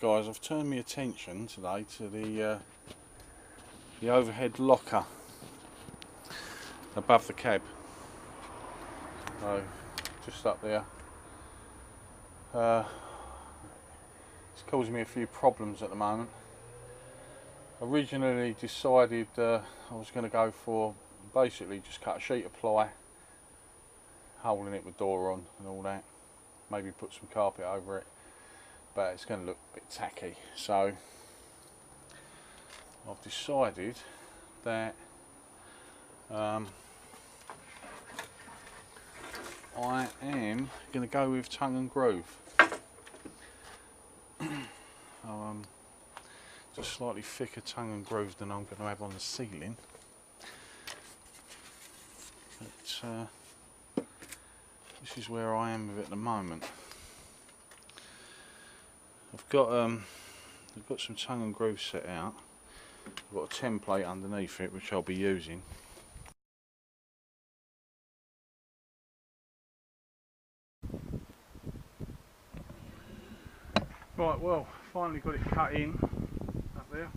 guys, I've turned my attention today to the overhead locker above the cab. So just up there. It's causing me a few problems at the moment. Originally decided I was going to go for basically just cut a sheet of ply, holding it with door on and all that, maybe put some carpet over it, but it's going to look a bit tacky. So I've decided that I am going to go with tongue and groove. Just slightly thicker tongue and groove than I'm going to have on the ceiling. But this is where I am with it at the moment. I've got some tongue and groove set out. I've got a template underneath it which I'll be using. Right, well, finally got it cut in up there.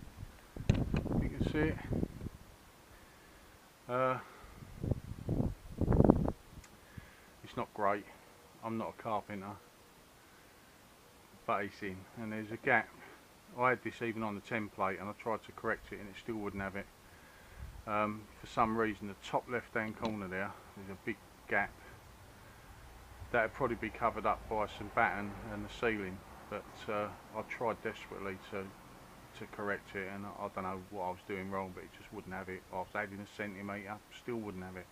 You can see it. It's not great. I'm not a carpenter, but it's in, and there's a gap. I had this even on the template, and I tried to correct it, and it still wouldn't have it. For some reason, the top left-hand corner there, there's a big gap. That would probably be covered up by some batten and the ceiling. But I tried desperately to correct it, and I don't know what I was doing wrong, but it just wouldn't have it. I was adding a centimetre, still wouldn't have it.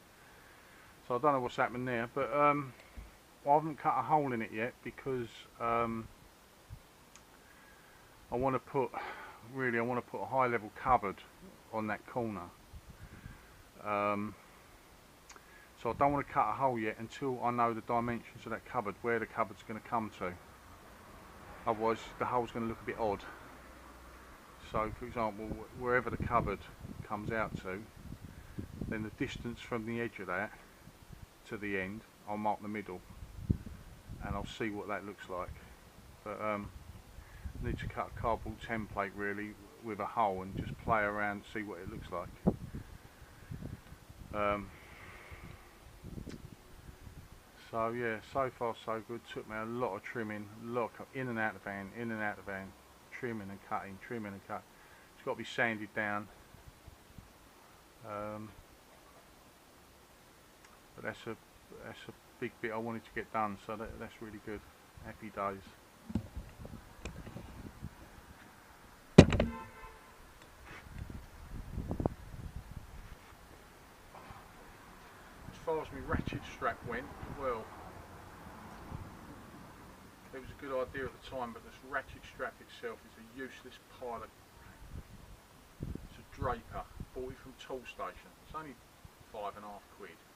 So I don't know what's happened there, but I haven't cut a hole in it yet because I want to put a high level cupboard on that corner. So I don't want to cut a hole yet until I know the dimensions of that cupboard, where the cupboard's going to come to. Otherwise the hole's going to look a bit odd. So for example, wherever the cupboard comes out to, then the distance from the edge of that to the end, I'll mark the middle and I'll see what that looks like. But I need to cut a cardboard template really with a hole and just play around and see what it looks like. So yeah, so far so good. Took me a lot of trimming, in and out of the van, trimming and cutting, trimming and cut. It's got to be sanded down. But that's a big bit I wanted to get done, so that's really good. Happy days. As far as my ratchet strap went, well, it was a good idea at the time, but this ratchet strap itself is a useless pile of... It's a draper, bought it from Tool Station. It's only £5.5,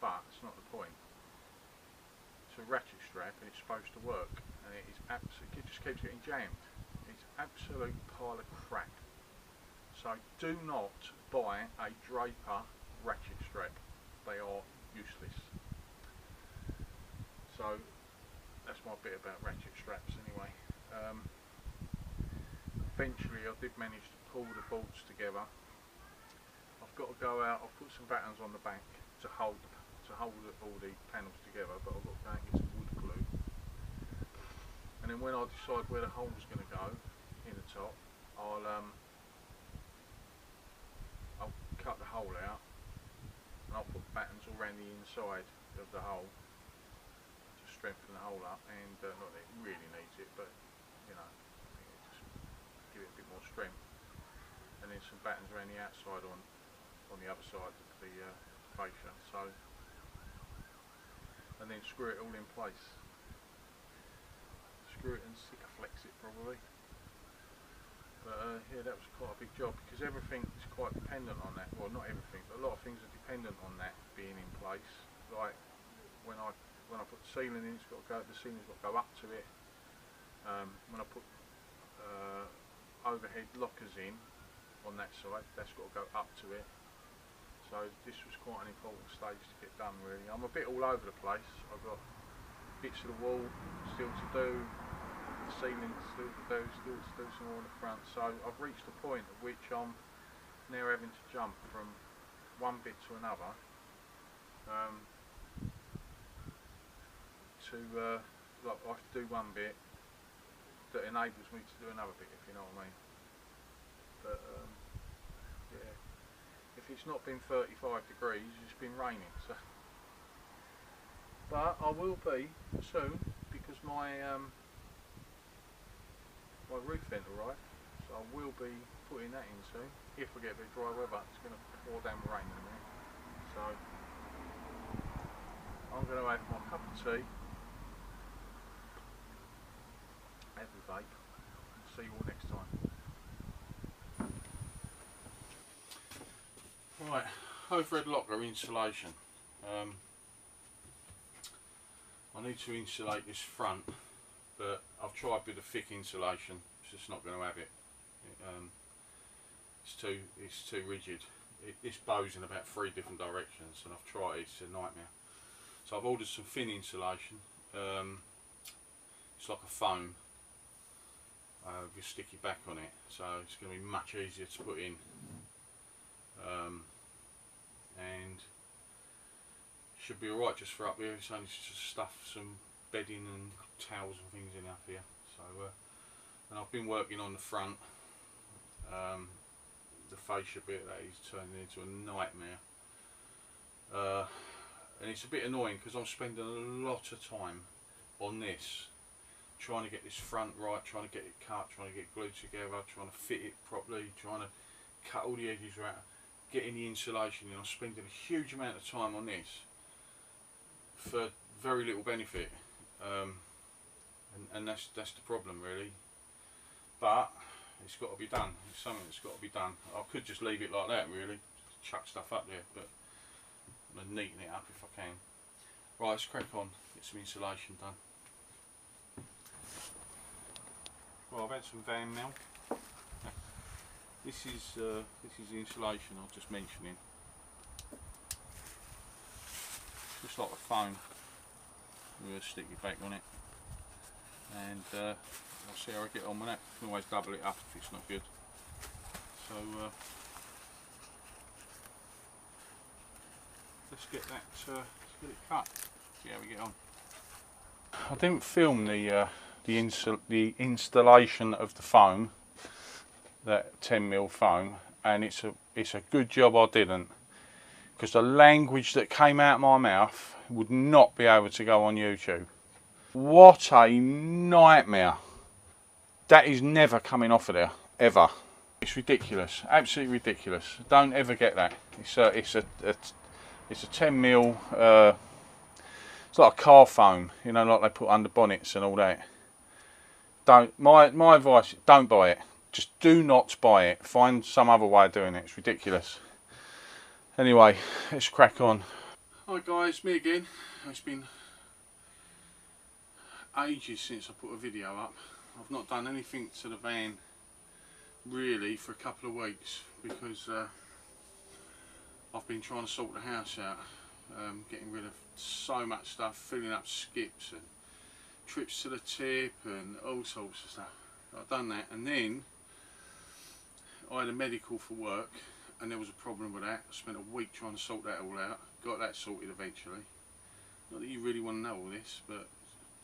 but it's not the point. It's a ratchet strap and it's supposed to work, and it is absolutely, it just keeps getting jammed. It's an absolute pile of crap. So do not buy a draper ratchet strap. They are useless. So that's my bit about ratchet straps anyway. Eventually I did manage to pull the bolts together. I've got to go out, I've put some battens on the back to hold all the panels together, but I've got to go and get some wood glue. And then when I decide where the hole's going to go in the top, I'll cut the hole out and I'll put battens all around the inside of the hole to strengthen the hole up, and not that it really needs it, but you know, just give it a bit more strength. And then some battens around the outside on the other side of the fascia. So, and then screw it all in place. Screw it and Sikaflex it probably. But yeah, that was quite a big job because everything is quite dependent on that. Well, not everything, but a lot of things are dependent on that being in place. Like when I put the ceiling in, it's got to go. The ceiling's got to go up to it. When I put overhead lockers in on that side, that's got to go up to it. So this was quite an important stage to get done really. I'm a bit all over the place. I've got bits of the wall still to do, the ceiling still to do some more on the front. So I've reached a point at which I'm now having to jump from one bit to another like I have to do one bit that enables me to do another bit, if you know what I mean. But yeah, if it's not been 35 degrees, it's been raining. So, but I will be soon because my my roof vent arrived, so I will be putting that in soon. If I get a bit of dry weather, it's going to pour down rain in a minute. So I'm going to have my cup of tea, have a vape, and see you all next time. Right, overhead locker insulation. I need to insulate this front, but I've tried with a thick insulation. It's just not going to have it. It's too rigid. This bows in about 3 different directions, and I've tried it. It's a nightmare. So I've ordered some thin insulation. It's like a foam with a sticky back on it, so it's going to be much easier to put in. And should be alright just for up here. It's only just stuff some bedding and towels and things in up here. So and I've been working on the front. The fascia bit that is turning into a nightmare. And it's a bit annoying because I'm spending a lot of time on this, trying to get this front right, trying to get it cut, trying to get glued together, trying to fit it properly, trying to cut all the edges right, getting the insulation in. I'm spending a huge amount of time on this for very little benefit, and that's the problem really. But it's got to be done. It's something that's got to be done. I could just leave it like that really, chuck stuff up there, but I'm going to neaten it up if I can. Right, let's crack on, get some insulation done. Well, I've had some van milk. This is the insulation I was just mentioning. Just like a foam with a sticky back on it, and I'll see how I get on with that. You can always double it up if it's not good. So let's get that. Let's get it cut. See how we get on. I didn't film the installation of the foam, that 10mm foam, and it's a good job I didn't, because the language that came out of my mouth would not be able to go on YouTube. What a nightmare. That is never coming off of there, ever. It's ridiculous, absolutely ridiculous. Don't ever get that. It's a 10mm, it's like a car foam, you know, like they put under bonnets and all that. My advice, don't buy it. Just do not buy it. Find some other way of doing it. It's ridiculous. Anyway, let's crack on. Hi guys, me again. It's been ages since I put a video up. I've not done anything to the van really for a couple of weeks because I've been trying to sort the house out, getting rid of so much stuff, filling up skips and trips to the tip and all sorts of stuff. I've done that, and then I had a medical for work and there was a problem with that. I spent a week trying to sort that all out. Got that sorted eventually. Not that you really want to know all this, but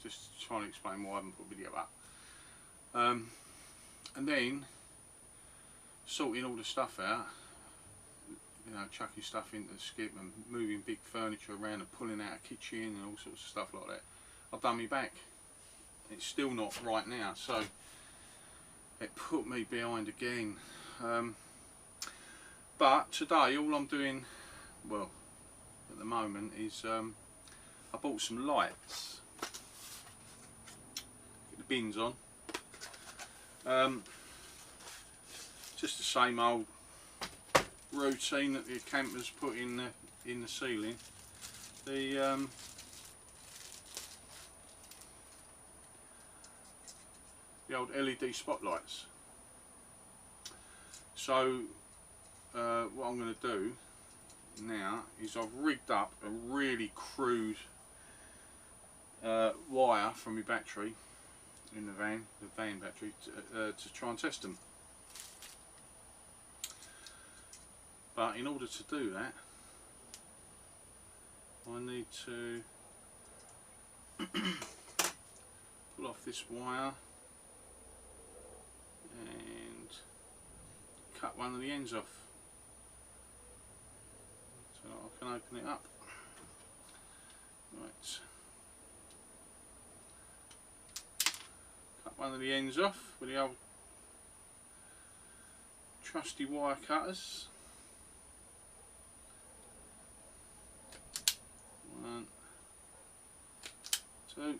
just trying to explain why I haven't put a video up. And then sorting all the stuff out, you know, chucking stuff into the skip and moving big furniture around and pulling out a kitchen and all sorts of stuff like that. I've done me back. It's still not right now, so it put me behind again. But today all I'm doing, well, at the moment, is I bought some lights. Get the bins on. Just the same old routine that the campers put in the ceiling. The old LED spotlights. So what I'm going to do now is I've rigged up a really crude wire from my battery, in the van battery, to try and test them. But in order to do that, I need to pull off this wire and cut one of the ends off so I can open it up. Right, cut one of the ends off with the old trusty wire cutters. One, two.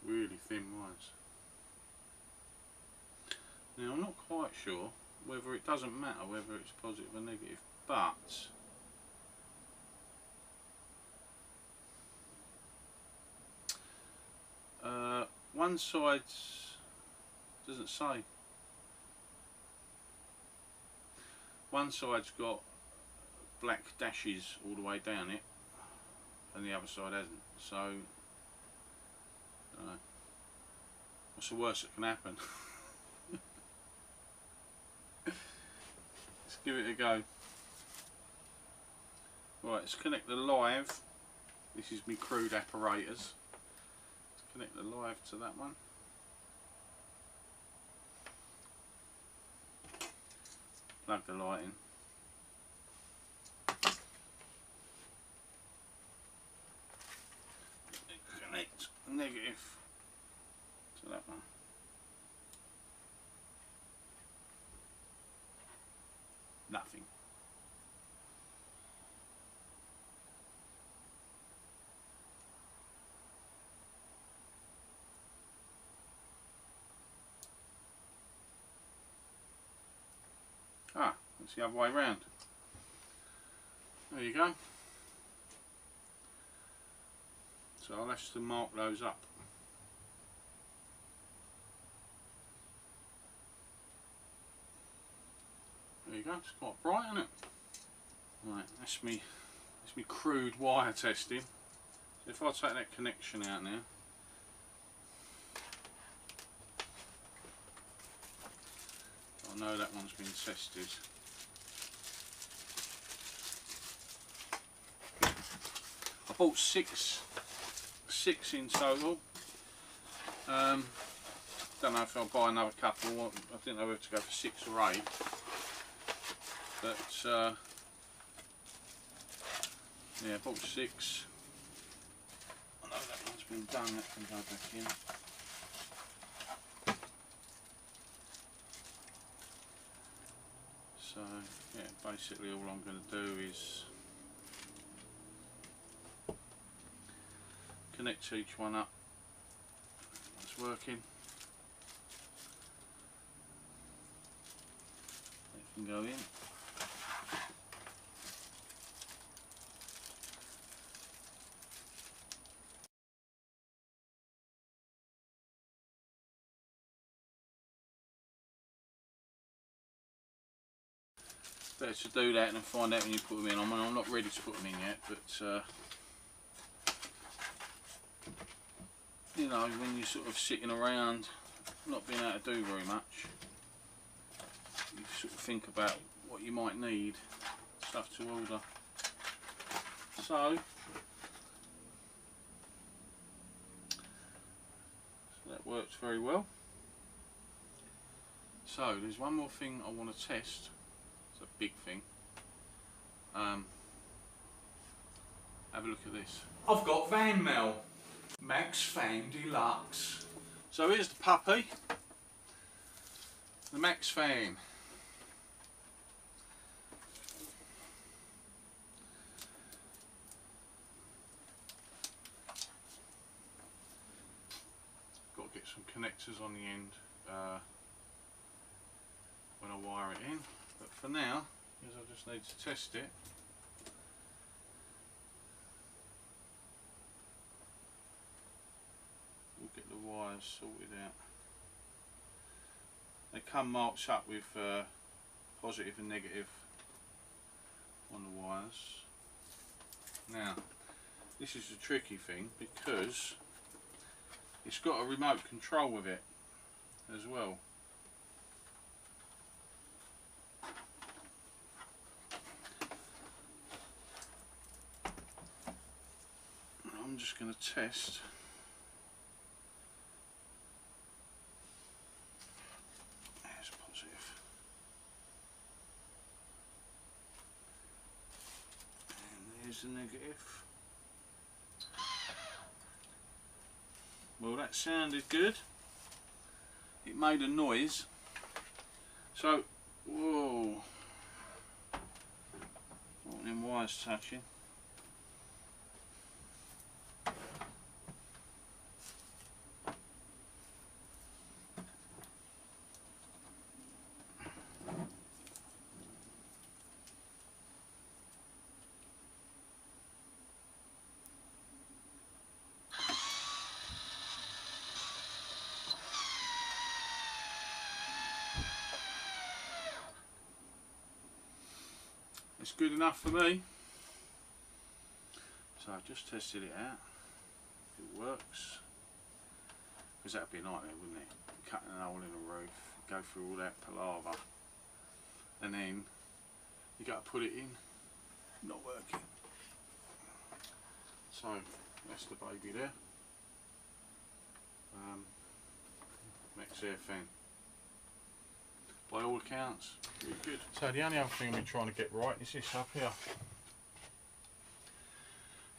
Really thin wires. Now I'm not quite sure whether it doesn't matter whether it's positive or negative, but one side doesn't say. One side's got black dashes all the way down it, and the other side hasn't. So, I don't know. What's the worst that can happen? Let's give it a go. Right, let's connect the live. This is my crude apparatus. Let's connect the live to that one. Plug the light in. Connect negative to that one. Nothing. Ah, that's the other way round. There you go. So I'll have to mark those up. There you go, it's quite bright, isn't it? Right, that's me crude wire testing. So if I take that connection out now, I know that one's been tested. I bought six in total. Don't know if I'll buy another couple. I didn't know whether to go for 6 or 8. But yeah, I bought 6. I know that one's been done. That can go back in. So yeah, basically all I'm going to do is connect each one up. It's working. It can go in. Better to do that and find out when you put them in. I mean, I'm not ready to put them in yet, but you know, when you're sort of sitting around not being able to do very much, you sort of think about what you might need, stuff to order. So that works very well. So there's one more thing I want to test. It's a big thing. Have a look at this. I've got van mail. Maxxair Fan Deluxe. So here's the puppy. The Maxxair Fan. Got to get some connectors on the end when I wire it in. But for now, because I just need to test it, we'll get the wires sorted out. They come marked up with positive and negative on the wires. Now this is the tricky thing because it's got a remote control with it as well. I'm just going to test. There's positive. And there's the negative. Well, that sounded good. It made a noise. So, whoa. What them wires touching? It's good enough for me. So I've just tested it out. It works. Because that'd be a nightmare, wouldn't it? Cutting a hole in the roof, go through all that palaver, and then you got to put it in. Not working. So that's the baby there. Maxxair Fan. By all accounts, really good. So the only other thing we're trying to get right is this up here.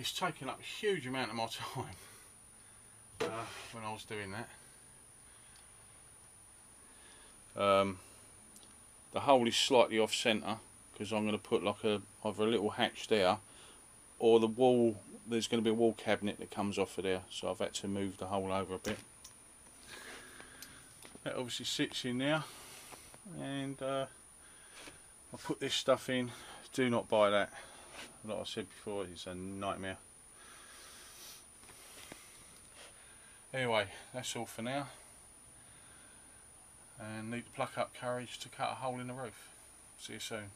It's taking up a huge amount of my time when I was doing that. The hole is slightly off centre because I'm going to put like either a little hatch there, or the wall. There's going to be a wall cabinet that comes off of there, so I've had to move the hole over a bit. That obviously sits in there. And I'll put this stuff in. Do not buy that. Like I said before, it's a nightmare. Anyway, that's all for now. And need to pluck up courage to cut a hole in the roof. See you soon.